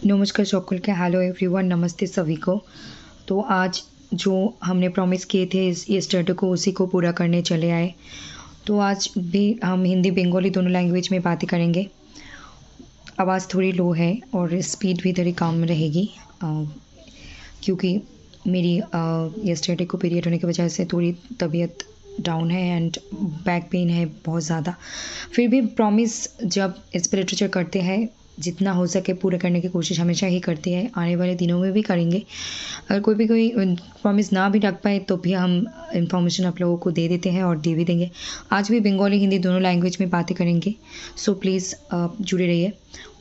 नमस्कार সকল के हेलो एवरीवन नमस्ते सभी को। तो आज जो हमने प्रॉमिस किए थे इस येस्टरडे को उसी को पूरा करने चले आए। तो आज भी हम हिंदी बंगाली दोनों लैंग्वेज में बातें करेंगे। आवाज़ थोड़ी लो है और स्पीड भी थोड़ी कम रहेगी क्योंकि मेरी येस्टरडे को पीरियड होने की वजह से थोड़ी तबीयत डाउन है एंड बैक पेन है बहुत ज़्यादा। फिर भी प्रॉमिस जब इस पर लिटरेचर करते हैं जितना हो सके पूरा करने की कोशिश हमेशा ही करती है, आने वाले दिनों में भी करेंगे। अगर कोई प्रॉमिस ना भी रख पाए तो भी हम इंफॉर्मेशन आप लोगों को दे देते हैं और दे भी देंगे। आज भी बंगाली हिंदी दोनों लैंग्वेज में बातें करेंगे। सो प्लीज़ जुड़े रहिए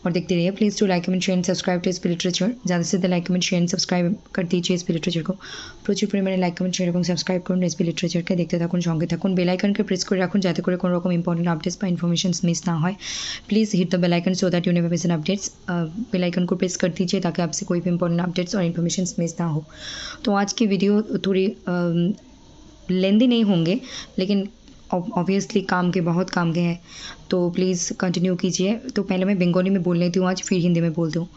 और देखते रहिए। Please to like comment share and subscribe to speed literature. ज़्यादा से ज़्यादा like comment share and subscribe कर दीजिए स्पीड लिटरेचर को। প্রচুর পরিমাণে লাইক কমেন্ট শেয়ার এবং সাবস্ক্রাইব করুন স্পীড লিটারেচারকে। দেখতে থাকুন, সঙ্গে থাকুন, বেল আইকনকে প্রেস করে রাখুন যাতে করে কোনো রকম ইম্পর্টেন্ট আপডেটস বা इन्फॉर्मेशंस मिस ना हो। Please hit the bell icon so that you never miss an updates. Bell icon को प्रेस कर दीजिए ताकि आपसे कोई भी इंपॉर्टेंट अपडेट्स और इन्फॉर्मेशंस मिस ना हो। तो आज की वीडियो थोड़ी लेंदी नहीं होंगे लेकिन ऑब्वियसली बहुत काम के हैं, तो प्लीज़ कंटिन्यू कीजिए। तो पहले मैं बंगाली में बोल लेती हूँ आज, फिर हिंदी में बोलती हूँ।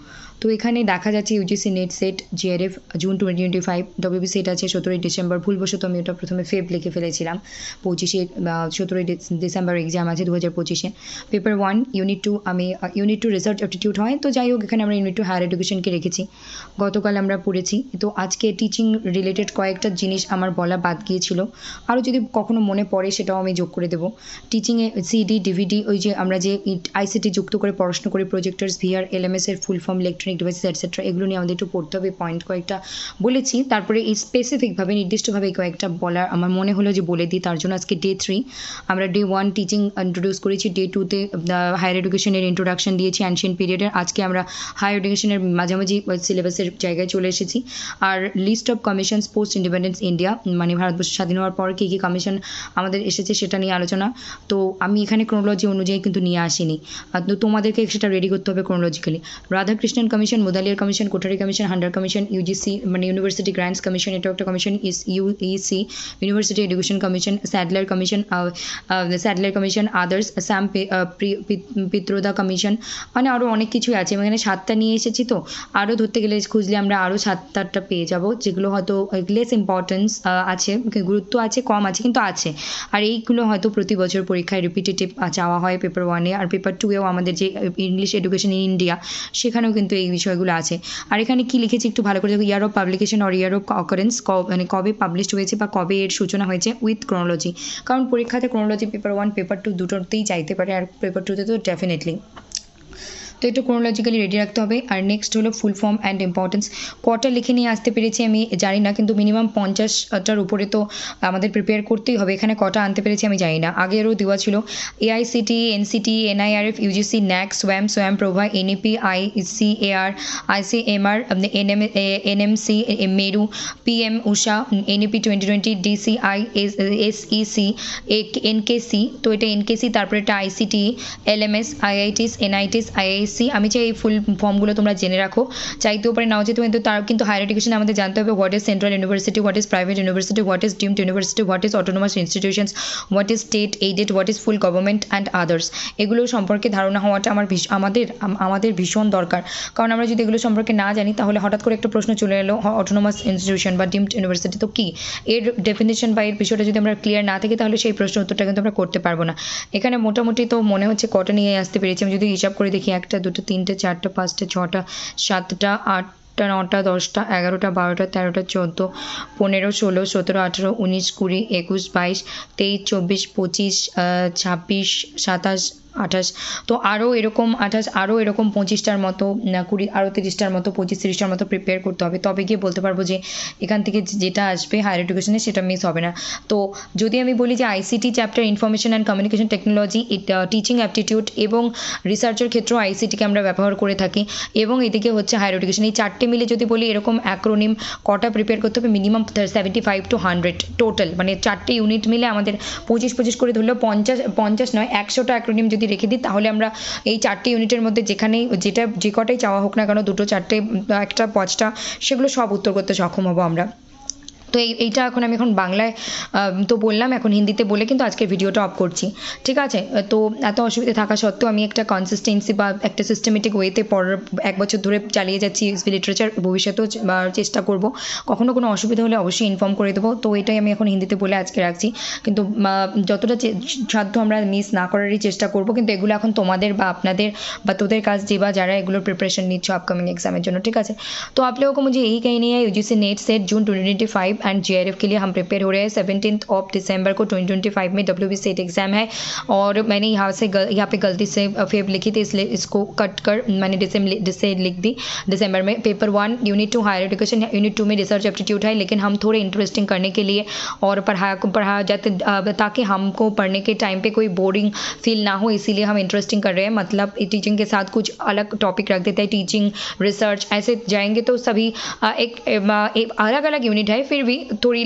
तो एखाने देखा जाच्छे यूजीसी नेट सेट जीआरएफ जून 2025 डब्ल्यूबी सेट আছে 17 ডিসেম্বর। ভুলবশত আমি ওটা প্রথমে ফেব লিখে ফেলেছিলাম। 17 ডিসেম্বর এক্সাম আছে 2025-এ। পেপার 1 ইউনিট 2 আমি ইউনিট 2 রিসার্চ অ্যাপটিটিউড হয়। তো যাই হোক এখানে আমরা ইউনিট 2 হায়ার এডুকেশনকে রেখেছি। গতকাল আমরা পড়েছি। তো আজকে টিচিং রিলেটেড কয়েকটা জিনিস আমার বলা বাদ গিয়েছিল, আরও যদি কখনো মনে পড়ে সেটাও আমি যোগ করে দেবো। টিচিংয়ে সিডি ডিভিডি ওই যে আমরা যে আইসিটি যুক্ত করে পড়াশোনা করি, প্রজেক্টরস ভিআর এলএমএস এর full form electronic devices etcetera, এগুলো নিয়ে আমাদের একটু পড়তে হবে। পয়েন্ট কয়েকটা বলেছি, তারপরে এই স্পেসিফিকভাবে নির্দিষ্টভাবে কয়েকটা বলার আমার মনে হলো যে বলে দিই। তার জন্য আজকে ডে 3 আমরা ডে 1 টিচিং ইন্ট্রোডিউস করেছি, ডে 2তে হায়ার এডুকেশনের ইন্ট্রোডাকশন দিয়েছি অ্যানশিয়েন্ট পিরিয়ডের। আজকে আমরা হায়ার এডুকেশনের মাঝামাঝি সিলেবাসের জায়গায় চলে এসেছি। আর list of commissions post independence India, মানে ভারতবর্ষ স্বাধীন হওয়ার পর কী কী কমিশন আমাদের এসেছে সেটা নিয়ে আলোচনা। তো আমি এখানে ক্রোনোলজি অনুযায়ী কিন্তু নিয়ে আসিনি, তো তোমাদেরকে সেটা রেডি করতে হবে chronologically. Radhakrishnan commission, Mudaliar commission, Kothari commission, Hunter commission, UGC মানে ইউনিভার্সিটি গ্র্যান্টস কমিশন, এটাও একটা commission. UEC university education commission, Sadler commission, others Sam Pitroda commission, মানে আরও অনেক কিছুই আছে। এখানে 7টা নিয়ে এসেছি, তো আরও ধরতে গেলে খুঁজলে আমরা আরও 7-8টা পেয়ে যাব, যেগুলো হয়তো লেস ইম্পর্টেন্স আছে, গুরুত্ব আছে কম আছে কিন্তু আছে। আর এইগুলো হয়তো প্রতি বছর পরীক্ষায় রিপিটেটিভ চাওয়া হয় পেপার 1-এ, আর পেপার 2-এও আমাদের যে ইংলিশ এডুকেশন ইন ইন্ডিয়া সেখানেও কিন্তু এই বিষয়গুলো আছে। আর এখানে কি লিখেছি একটু ভালো করে দেখো, ইয়ার অফ পাবলিকেশন আর ইয়ার অফ অকারেন্স, মানে কবে পাবলিশড হয়েছে বা কবে এর সূচনা হয়েছে উইথ ক্রোনোলজি। কারণ পরীক্ষাতে ক্রোনোলজি পেপার 1 পেপার 2 দুটোতেই চাইতে পারে, আর পেপার 2তে তো ডেফিনেটলি। তো একটু ক্রোনোলজিক্যালি রেডি রাখতে হবে। আর নেক্সট হলো ফুল ফর্ম অ্যান্ড ইম্পর্টেন্স। কটা লিখে নিয়ে আসতে পেরেছি আমি জানি না, কিন্তু মিনিমাম 50টার উপরে তো আমাদের প্রিপেয়ার করতেই হবে। এখানে কটা আনতে পেরেছি আমি জানি না, আগেরও দেওয়া ছিল। এআইসিটি, এনসিটি, এনআইআরএফ, ইউজিসি, ন্যাক, সোয়াম প্রভা, এনইপি, আইসিএআর, আইসিএমআর, এনএমসি, মেরু, পিএম উষা, এনইপি 2020, ডিসিআই, এসইসি, এনকেসি, তো এটা এনকেসি, তারপরে এটা আইসিটি, এলএমএস, আইআইটিস, এনআইটিস, আইআইসি। আমি চাই এই ফুল ফর্মগুলো তোমরা জেনে রাখো, চাইতেও পারে নাও যেতে, কিন্তু তার কিন্তু হায়ার এডুকেশনে আমাদের জানতে হবে what is central university, what is private university, what is deemed university, what is autonomous institutions, what is state aided, what is full government and others. এগুলো সম্পর্কে ধারণা হওয়াটা আমাদের ভীষণ দরকার। কারণ আমরা যদি এগুলো সম্পর্কে না জানি তাহলে হঠাৎ করে একটা প্রশ্ন চলে এলো অটোনোমাস ইনস্টিটিউশন বা ডিমড ইউনিভার্সিটি, তো কি এর ডেফিনেশন বা এর বিষয়টা যদি আমরা ক্লিয়ার না থাকি তাহলে সেই প্রশ্ন উত্তরটা কিন্তু আমরা করতে পারবো না। এখানে মোটামুটি তো মনে হচ্ছে কটা নিয়ে আসতে পেরেছি আমি যদি হিসাব করে দেখি, 1টা 2টা 3টে 4টা 5টা 6টা 7টা 8টা 9টা 10টা 11টা 12টা 13টা 14 15 16 17 18 19 20 21 22 23 24 25 26 27 28, তো আরও এরকম 28, আরও এরকম 25টার মতো 20, আরও 30টার মতো 25-30টার মতো প্রিপেয়ার করতে হবে। তবে গিয়ে বলতে পারবো যে এখান থেকে যেটা আসবে হায়ার এডুকেশনে সেটা মিস হবে না। তো যদি আমি বলি যে ICT chapter information and communication technology, teaching aptitude এবং রিসার্চের ক্ষেত্রেও আইসিটিকে আমরা ব্যবহার করে থাকি, এবং এদিকে হচ্ছে হায়ার এডুকেশন, এই 4টে মিলে যদি বলি এরকম অ্যাক্রোনিম কটা প্রিপেয়ার করতে হবে, মিনিমাম 75 to 100 টোটাল, মানে 4টে ইউনিট মিলে আমাদের 25 করে ধরলেও 50 নয় 100টা অ্যাক্রোনিম যদি রেখে দিই তাহলে আমরা এই 4টে ইউনিটের মধ্যে যেখানেই যে কটাই চাওয়া হোক না কেন, 2টো 4টে 1টা 5টা, সেগুলো সব উত্তর করতে সক্ষম হব আমরা। তো এইটা এখন আমি এখন বাংলায় তো বললাম, এখন হিন্দিতে বলে কিন্তু আজকের ভিডিওটা অফ করছি, ঠিক আছে। তো এত অসুবিধা থাকা সত্ত্বেও আমি একটা কনসিস্টেন্সি বা একটা সিস্টেমেটিক ওয়েতে পড়ার 1 বছর ধরে চালিয়ে যাচ্ছি এসবি লিটারেচার, ভবিষ্যতেও চেষ্টা করব। কখনো কোনো অসুবিধা হলে অবশ্যই ইনফর্ম করে দেবো। তো এটাই আমি এখন হিন্দিতে বলে আজকে রাখছি, কিন্তু যতটা সাধ্য আমরা মিস না করারই চেষ্টা করব। কিন্তু এগুলো এখন তোমাদের বা আপনাদের বা তোদের কাজ যে বা যারা এগুলোর प्रिपरेशन নিচ্ছ আপকামিং एग्जामेর জন্য, ঠিক আছে। तो आप लोगों को मुझे यही कहनी है, UGC net set June 2025 and GRF के लिए हम प्रिपेयर हो रहे हैं। 17 दिसंबर को 2025 में डब्ल्यूबी सेट एग्जाम है, और मैंने यहाँ पे गलती से फेब लिखी थी, इसलिए इसको कट कर मैंने दिसंबर लिख दी। दिसंबर में paper 1 unit 2 higher education, unit 2 में रिसर्च एप्टीट्यूड है, लेकिन हम थोड़े इंटरेस्टिंग करने के लिए और पढ़ाया जाते ताकि हमको पढ़ने के टाइम पे कोई बोरिंग फील ना हो, इसीलिए हम इंटरेस्टिंग कर रहे हैं। मतलब टीचिंग के साथ कुछ अलग टॉपिक रख देते हैं, टीचिंग रिसर्च ऐसे जाएंगे तो सभी एक अलग अलग यूनिट है, फिर भी थोड़ी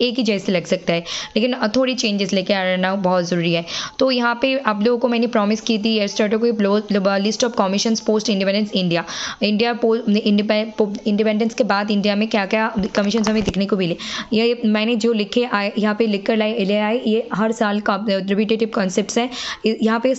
एक ही जैसे लग सकता है, लेकिन थोड़ी चेंजेस लेके आना बहुत ज़रूरी है। तो यहाँ पे आप लोगों को मैंने प्रॉमिस की थी यस्टरडे को list of commissions post independence independence के बाद इंडिया में क्या क्या कमीशंस हमें दिखने को मिले, ये मैंने जो लिखे आए यहाँ पे लिख कर ले आए। ये हर साल का रिपीटेटिव कॉन्सेप्ट्स है। यहाँ पे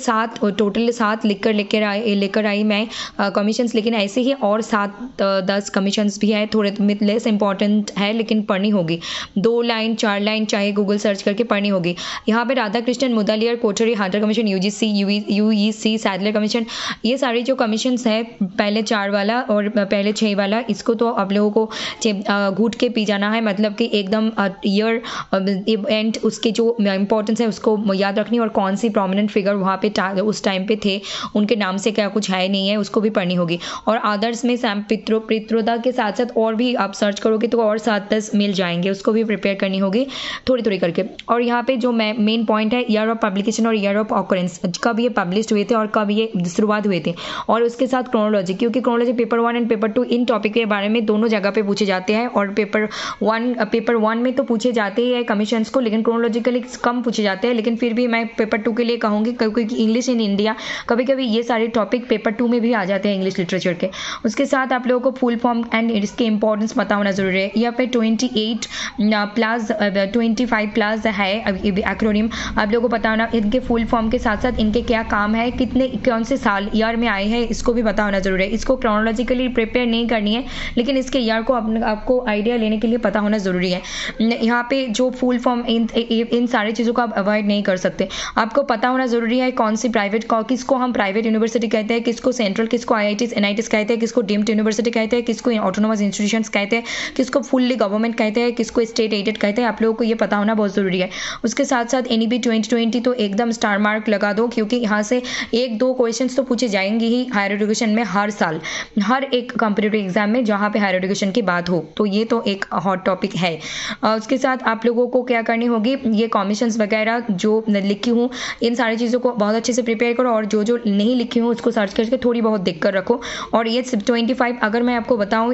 टोटल 7 लेकर आई मैं कमीशंस, लेकिन ऐसे ही और 7-10 कमीशंस भी है, थोड़े लेस इंपॉर्टेंट है, लेकिन पढ़नी होगी। 2 लाइन 4 लाइन चाहे गूगल सर्च करके पढ़नी होगी। यहाँ पे राधा कृष्णन, मुदलियार, कोठरी, Hunter commission, UGC Sadler commission, ये सारे जो कमीशंस है, पहले 4 वाला और पहले 6 वाला, इसको तो आप लोगों को घूट के पी जाना है। मतलब कि एकदम ईयर एंड उसके जो इंपॉर्टेंस है उसको याद रखनी, और कौन सी प्रोमिनेंट फिगर वहाँ पे उस टाइम पे थे, उनके नाम से क्या कुछ है नहीं है, उसको भी पढ़नी होगी। और अदर्स में सैम पित्रोदा के साथ साथ और भी आप सर्च करोगे तो और 7-10 मिल जाएंगे, उसको भी प्रिपेयर करनी होगी थोड़ी थोड़ी करके। और यहाँ पे जो मेन पॉइंट है, ईयर ऑफ पब्लिकेशन और ईयर ऑफ ऑकरेंस, कब ये पब्लिश हुए थे और कब ये शुरुआत हुए थे, और उसके साथ क्रोनोलॉजी, क्योंकि chronology paper 1 and paper 2 in topic के बारे में दोनों जगह पे पूछे जाते हैं। और पेपर 1 में तो पूछे जाते ही है कमीशंस को, लेकिन क्रोनोलॉजिकली कम पूछे जाते हैं। लेकिन फिर भी मैं पेपर 2 के लिए कहूँगी, क्योंकि इंग्लिश इन इंडिया कभी कभी ये सारे टॉपिक पेपर 2 में भी आ जाते हैं इंग्लिश लिटरेचर के। उसके साथ आप लोगों को फुल फॉर्म एंड इसके इंपॉर्टेंस पता होना जरूरी है। यहाँ पे 25 प्लस है एक्रोनिम, आप लोगों को पता होना। इनके फुल फॉर्म के साथ साथ इनके क्या काम है, कौन से साल ईयर में आए हैं, इसको भी पता होना जरूरी है। इसको क्रोनोलॉजिकली प्रिपेयर नहीं करनी है, लेकिन इसके ईयर को आपको आइडिया लेने के लिए पता होना ज़रूरी है। यहाँ पे जो फुल फॉर्म इन सारी चीज़ों को आप अवॉइड नहीं कर सकते। आपको पता होना ज़रूरी है कौन सी किसको हम प्राइवेट यूनिवर्सिटी कहते हैं, किसको सेंट्रल, किसको IITs NITs कहते हैं, किसको डीम्ड यूनिवर्सिटी कहते हैं, किसको ऑटोनोमस इंस्टीट्यूशंस कहते हैं, किसको फुल्ली गवर्नमेंट कहते हैं, किसको स्टेट एडेड कहते हैं। आप लोगों को ये पता होना बहुत ज़रूरी है। उसके साथ साथ NEP 2020 तो एकदम स्टार मार्क लगा दो, क्योंकि यहाँ से 1-2 क्वेश्चन तो पूछे जाएंगे ही हायर एजुकेशन में हर साल, हर एक कॉम्पिटिटिव एग्जाम में जहाँ पे हायर एजुकेशन की बात हो। तो ये तो एक हॉट टॉपिक है। उसके साथ आप लोगों को क्या करनी होगी, ये कमीशंस वगैरह जो लिखी हूँ, इन सारी चीज़ों को बहुत अच्छे से प्रिपेयर करो, और जो नहीं लिखी हूँ उसको सर्च करके थोड़ी बहुत देख कर रखो। और ये 25 अगर मैं आपको बताऊँ,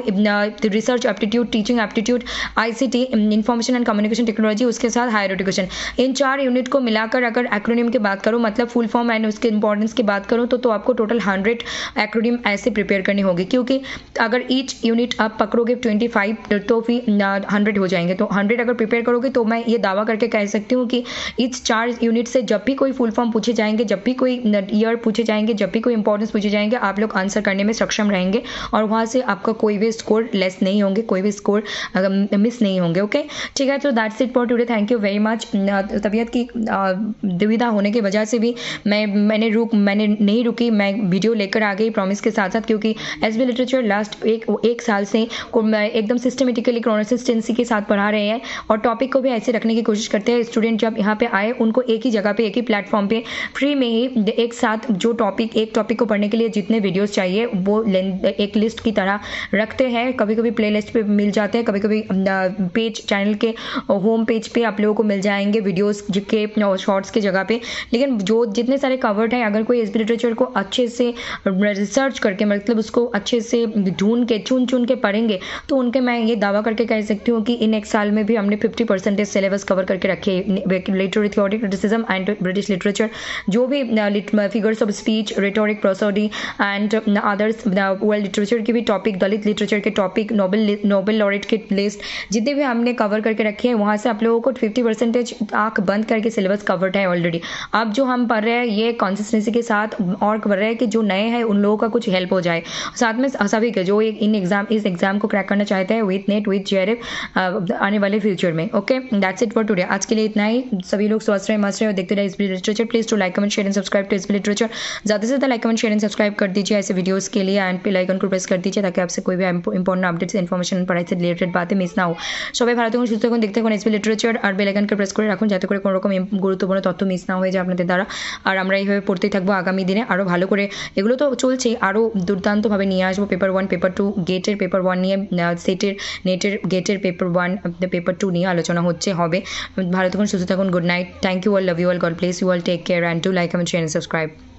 research aptitude, teaching aptitude, ICT information and communication technology, उसके साथ हायर एजुकेशन, इन 4 यूनिट को मिलाकर अगर एक्रोनिम की बात करूँ, मतलब फुल फॉर्म एंड उसके इंपॉर्टेंस की बात करूँ, तो आपको टोटल 100 एक्रोनिम ऐसे प्रिपेयर करनी होगी। क्योंकि अगर ईच यूनिट आप पकड़ोगे 25 तो फिर 100 हो जाएंगे। तो 100 अगर प्रिपेयर करोगे तो मैं ये दावा करके कह सकती हूँ कि ईच 4 यूनिट से जब भी कोई फुल फॉर्म पूछे जाएंगे, जब भी कोई ईयर पूछे जाएंगे, जब भी कोई इंपॉर्टेंस पूछे जाएंगे, आप लोग आंसर करने में सक्षम रहेंगे, और वहाँ से आपका कोई भी स्कोर लेस नहीं होंगे, कोई भी स्कोर मिस नहीं होंगे। ओके, ठीक है। तो that's it for today. Thank you very much. तबीयत की दुविधा होने की वजह से भी मैंने नहीं रुकी, मैं वीडियो लेकर आ गई प्रॉमिस के साथ साथ, क्योंकि एसबी लिटरेचर लास्ट एक साल से एकदम सिस्टमेटिकली कंसिस्टेंसी के साथ पढ़ा रहे हैं, और टॉपिक को भी ऐसे रखने की कोशिश करते हैं स्टूडेंट जब यहाँ पे आए उनको एक ही जगह पे, एक ही प्लेटफॉर्म पे फ्री में ही एक साथ जो एक टॉपिक को पढ़ने के लिए जितने वीडियोस चाहिए वो एक लिस्ट की तरह रखते हैं। कभी कभी प्ले लिस्ट पे मिल जाते हैं, कभी कभी पेज चैनल के होम पेज पे आप लोगों को मिल जाएंगे वीडियोस के शॉर्ट्स के जगह पे। लेकिन जो जितने सारे कवर्ड है, अगर कोई एसबी लिटरेचर को अच्छे से रिसर्च करके, मतलब उसको अच्छे से ढूंढ के चुन के पढ़ेंगे, तो उनके मैं ये दावा करके कह सकती हूँ कि इन एक साल में भी हमने 50% सिलेबस कवर करके रखे है। Literary theory, criticism and British literature, जो भी figures of speech, rhetoric, prosody and others, world literature के भी टॉपिक, दलित लिटरेचर के टॉपिक, नोबल नोबेल लॉरेट की लिस्ट जितने भी हमने कवर करके रखे हैं वहाँ से आप लोगों को 50% आँख बंद करके सिलेबस कवर्ड है ऑलरेडी। अब जो हम पढ़ रहे हैं ये कंसिस्टेंसी के साथ और पढ़ रहे हैं कि जो नए हैं उन लोगों का कुछ हेल्प हो जाए, साथ में सभी के जो इस एग्जाम को क्रैक करना चाहते हैं विथ नेट विथ JRF आने वाले फ्यूचर में। Okay, that's it for today. आज के लिए इतना ही। सभी लोग स्वस्थ रहे, मस्त रहे और देखते रहे SB literature. Please to like comment share and subscribe to SB literature. ज़्यादा से ज़्यादा like comment share and subscribe कर दीजिए ऐसे वीडियोस के लिए, एंड बेल आइकन को प्रेस कर दीजिए ताकि आपसे कोई भी इंपॉर्टेंट अपडेट्स इनफरमेशन पढ़ाई से रिलेटेड बातें मिस ना हो। সবাই ভালো থাকুন, সুস্থ থাকুন, দেখতে থাকুন এসবি লিটারেচার আর বেল আইকনকে প্রেস করে রাখুন যাতে করে কোনো রকম গুরুত্বপূর্ণ তথ্য মিস না হয়ে যায় আপনাদের দ্বারা। আর আমরা এইভাবে পড়তেই থাকবো আগামী দিনে আরও ভালো করে। এগুলো তো চলছেই, আরও দুর্দান্তভাবে নিয়ে আসবো। পেপার 1 পেপার 2 গেটের পেপার 1 নিয়ে, সেটের নেটের গেটের পেপার 1 পেপার 2 নিয়ে আলোচনা হবে। ভালো থাকুন, সুস্থ থাকুন, good night, thank you all, love you all, God bless you all, take care and do like comment share and subscribe.